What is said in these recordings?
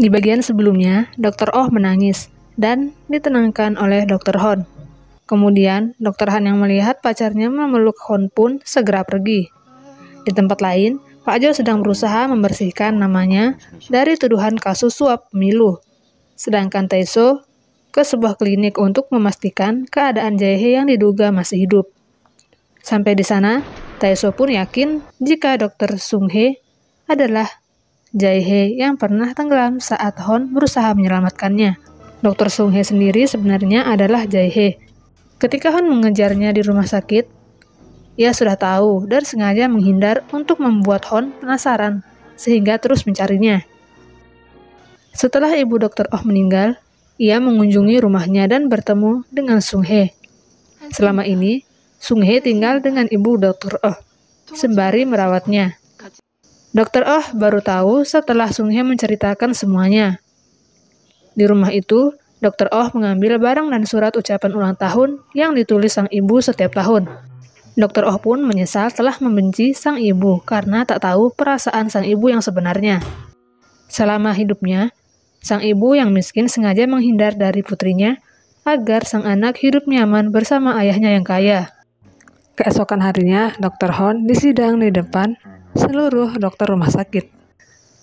Di bagian sebelumnya, Dr. Oh menangis dan ditenangkan oleh Dr. Hon. Kemudian, Dr. Han yang melihat pacarnya memeluk Hon pun segera pergi. Di tempat lain, Pak Jo sedang berusaha membersihkan namanya dari tuduhan kasus suap pemilu. Sedangkan Tae-so ke sebuah klinik untuk memastikan keadaan Jae-hye yang diduga masih hidup. Sampai di sana, Tae-so pun yakin jika Dr. Sung-hye adalah Jae-hye yang pernah tenggelam saat Hon berusaha menyelamatkannya. Dr. Sung-hye sendiri sebenarnya adalah Jae-hye. Ketika Hon mengejarnya di rumah sakit, ia sudah tahu dan sengaja menghindar untuk membuat Hon penasaran, sehingga terus mencarinya. Setelah ibu Dr. Oh meninggal, ia mengunjungi rumahnya dan bertemu dengan Sung-hye. Selama ini, Sung-hye tinggal dengan ibu Dr. Oh, sembari merawatnya. Dr. Oh baru tahu setelah Sung-hye menceritakan semuanya. Di rumah itu, Dr. Oh mengambil barang dan surat ucapan ulang tahun yang ditulis sang ibu setiap tahun. Dr. Oh pun menyesal telah membenci sang ibu karena tak tahu perasaan sang ibu yang sebenarnya. Selama hidupnya, sang ibu yang miskin sengaja menghindar dari putrinya agar sang anak hidup nyaman bersama ayahnya yang kaya. Keesokan harinya, Dr. Hon disidang di depan seluruh dokter rumah sakit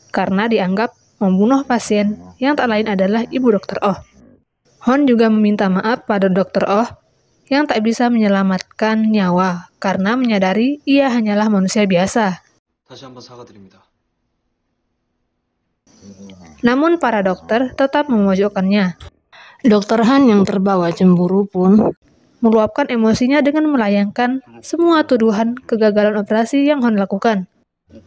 karena dianggap membunuh pasien yang tak lain adalah ibu Dr. Oh. Hon juga meminta maaf pada Dr. Oh yang tak bisa menyelamatkan nyawa karena menyadari ia hanyalah manusia biasa. Namun para dokter tetap memojokkannya. Dr. Han yang terbawa cemburu pun meluapkan emosinya dengan melayangkan semua tuduhan kegagalan operasi yang Hon lakukan.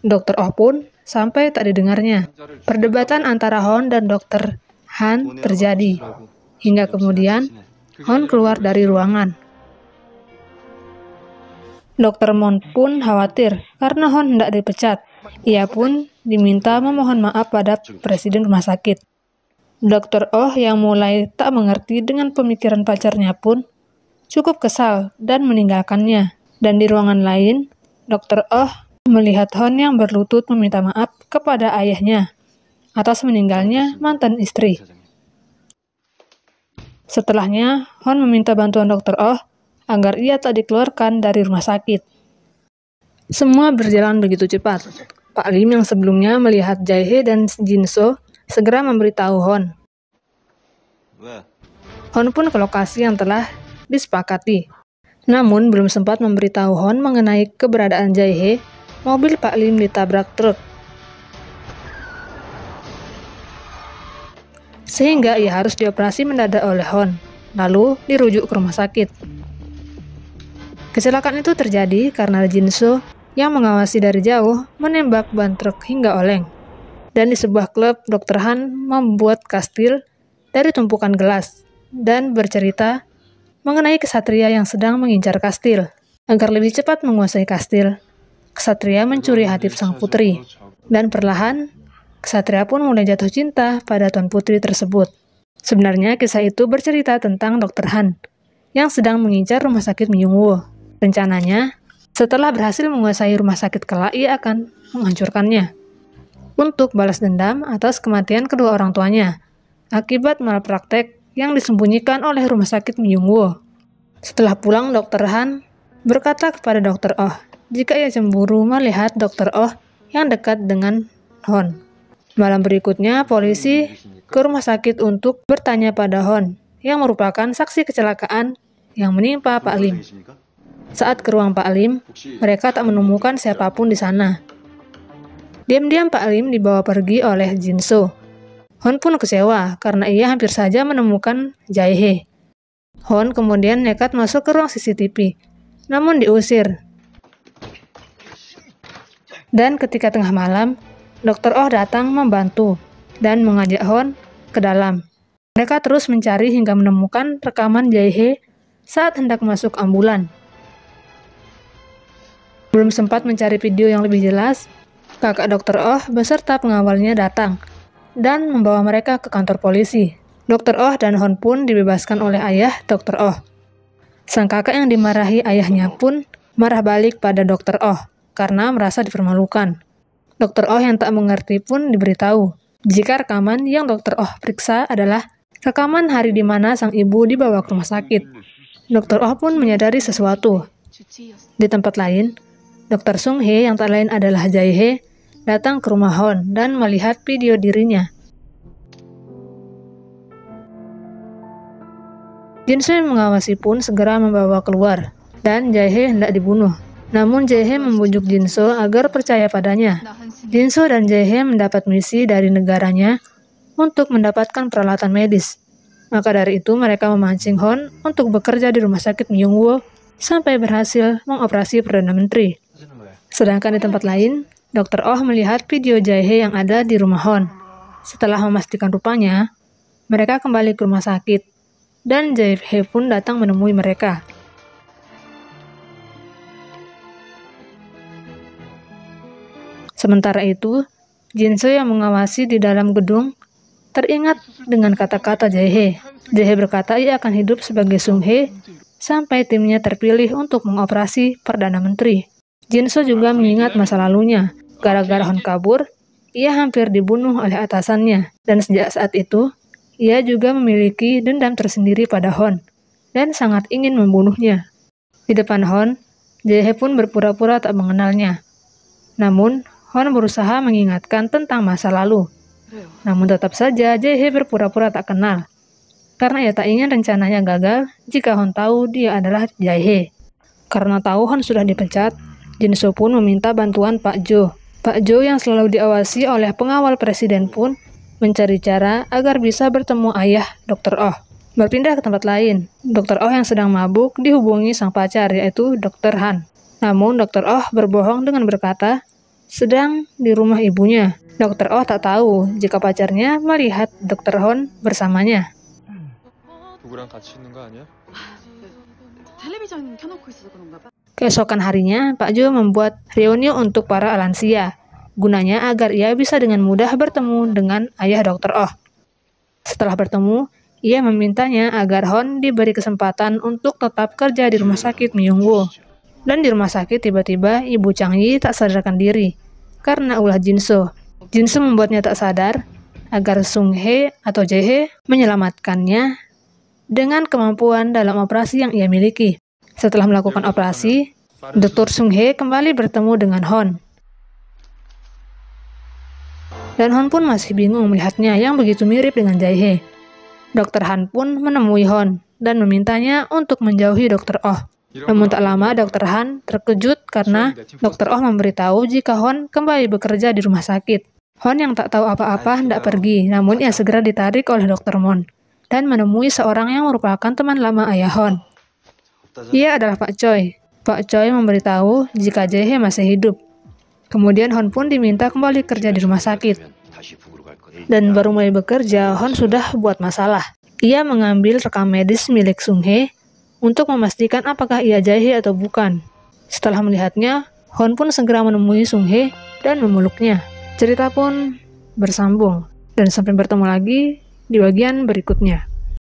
Dr. Oh pun sampai tak didengarnya. Perdebatan antara Hon dan Dr. Han terjadi, hingga kemudian Hon keluar dari ruangan. Dr. Mon pun khawatir karena Hon hendak dipecat. Ia pun diminta memohon maaf pada presiden rumah sakit. Dr. Oh yang mulai tak mengerti dengan pemikiran pacarnya pun cukup kesal dan meninggalkannya. Dan di ruangan lain, Dr. Oh melihat Hon yang berlutut meminta maaf kepada ayahnya atas meninggalnya mantan istri. Setelahnya, Hon meminta bantuan Dr. Oh agar ia tak dikeluarkan dari rumah sakit. Semua berjalan begitu cepat. Pak Lim yang sebelumnya melihat Jae-hye dan Jin-so segera memberitahu Hon. Hon pun ke lokasi yang telah disepakati. Namun belum sempat memberitahu Hon mengenai keberadaan Jae-hye, mobil Pak Lim ditabrak truk. Sehingga ia harus dioperasi mendadak oleh Hon, lalu dirujuk ke rumah sakit. Kecelakaan itu terjadi karena Jin-so yang mengawasi dari jauh menembak ban truk hingga oleng. Dan di sebuah klub, Dr. Han membuat kastil dari tumpukan gelas dan bercerita mengenai kesatria yang sedang mengincar kastil. Agar lebih cepat menguasai kastil, kesatria mencuri hati sang putri, dan perlahan kesatria pun mulai jatuh cinta pada tuan putri tersebut. Sebenarnya kisah itu bercerita tentang Dr. Han yang sedang mengincar rumah sakit Myungwoo. Rencananya, setelah berhasil menguasai rumah sakit kelak, ia akan menghancurkannya untuk balas dendam atas kematian kedua orang tuanya akibat malpraktek yang disembunyikan oleh rumah sakit Myungwoo. Setelah pulang, Dr. Han berkata kepada Dr. Oh jika ia cemburu melihat Dr. Oh yang dekat dengan Hon. Malam berikutnya, polisi ke rumah sakit untuk bertanya pada Hon yang merupakan saksi kecelakaan yang menimpa Pak Lim. Saat ke ruang Pak Lim, mereka tak menemukan siapapun di sana. Diam-diam Pak Lim dibawa pergi oleh Jin-so. Hon pun kecewa karena ia hampir saja menemukan Jae-hye. Hon kemudian nekat masuk ke ruang CCTV, namun diusir. Dan ketika tengah malam, Dr. Oh datang membantu dan mengajak Hon ke dalam. Mereka terus mencari hingga menemukan rekaman Jae-hye saat hendak masuk ambulan. Belum sempat mencari video yang lebih jelas, kakak Dr. Oh beserta pengawalnya datang dan membawa mereka ke kantor polisi. Dr. Oh dan Hon pun dibebaskan oleh ayah Dr. Oh. Sang kakak yang dimarahi ayahnya pun marah balik pada Dr. Oh karena merasa dipermalukan. Dr. Oh yang tak mengerti pun diberitahu Jika rekaman yang Dr. Oh periksa adalah rekaman hari di mana sang ibu dibawa ke rumah sakit, Dr. Oh pun menyadari sesuatu. Di tempat lain, Dr. Sung Hye yang tak lain adalah Jae Hye datang ke rumah Hon dan melihat video dirinya. Jin Soo yang mengawasi pun segera membawa keluar, dan Jae Hye hendak dibunuh. Namun Jae Hye membujuk Jin Soo agar percaya padanya. Jin Soo dan Jae Hye mendapat misi dari negaranya untuk mendapatkan peralatan medis. Maka dari itu mereka memancing Hon untuk bekerja di rumah sakit Myungwoo sampai berhasil mengoperasi Perdana Menteri. Sedangkan di tempat lain, Dr. Oh melihat video Jae Hye yang ada di rumah Hon. Setelah memastikan rupanya, mereka kembali ke rumah sakit, dan Jae Hye pun datang menemui mereka. Sementara itu, Jin Soo yang mengawasi di dalam gedung teringat dengan kata-kata Jae Hye. Jae Hye berkata ia akan hidup sebagai Sung Hye sampai timnya terpilih untuk mengoperasi Perdana Menteri. Jin Soo juga mengingat masa lalunya. Gara-gara Hon kabur, ia hampir dibunuh oleh atasannya. Dan sejak saat itu, ia juga memiliki dendam tersendiri pada Hon dan sangat ingin membunuhnya. Di depan Hon, Jae Hye pun berpura-pura tak mengenalnya. Namun, Hon berusaha mengingatkan tentang masa lalu. Namun tetap saja Jae Hye berpura-pura tak kenal. Karena ia tak ingin rencananya gagal jika Hon tahu dia adalah Jae Hye. Karena tahu Hon sudah dipecat, Jin Soo pun meminta bantuan Pak Jo. Pak Jo yang selalu diawasi oleh pengawal presiden pun mencari cara agar bisa bertemu ayah Dr. Oh. Berpindah ke tempat lain, Dr. Oh yang sedang mabuk dihubungi sang pacar yaitu Dr. Han. Namun Dr. Oh berbohong dengan berkata sedang di rumah ibunya. Dr. Oh tak tahu jika pacarnya melihat Dr. Hon bersamanya. Keesokan harinya, Pak Jo membuat reuni untuk para lansia, gunanya agar ia bisa dengan mudah bertemu dengan ayah Dr. Oh. Setelah bertemu, ia memintanya agar Hon diberi kesempatan untuk tetap kerja di rumah sakit Myungwoo. Dan di rumah sakit tiba-tiba Ibu Chang Yi tak sadarkan diri karena ulah Jin Soo. Jin Soo membuatnya tak sadar agar Sung Hye atau Jae Hye menyelamatkannya dengan kemampuan dalam operasi yang ia miliki. Setelah melakukan operasi, Dr. Sung Hye kembali bertemu dengan Hon. Dan Hon pun masih bingung melihatnya yang begitu mirip dengan Jae Hye. Dr. Han pun menemui Hon dan memintanya untuk menjauhi Dr. Oh. Namun tak lama Dr. Han terkejut karena Dr. Oh memberitahu jika Hon kembali bekerja di rumah sakit. Hon yang tak tahu apa-apa hendak pergi, namun ia segera ditarik oleh Dr. Mon dan menemui seorang yang merupakan teman lama ayah Hon. Ia adalah Pak Choi. Pak Choi memberitahu jika Jae Hye masih hidup. Kemudian Hon pun diminta kembali kerja di rumah sakit. Dan baru mulai bekerja, Hon sudah buat masalah. Ia mengambil rekam medis milik Sung Hye untuk memastikan apakah ia Jae Hye atau bukan. Setelah melihatnya, Hon pun segera menemui Sung Hye dan memeluknya. Cerita pun bersambung, dan sampai bertemu lagi di bagian berikutnya.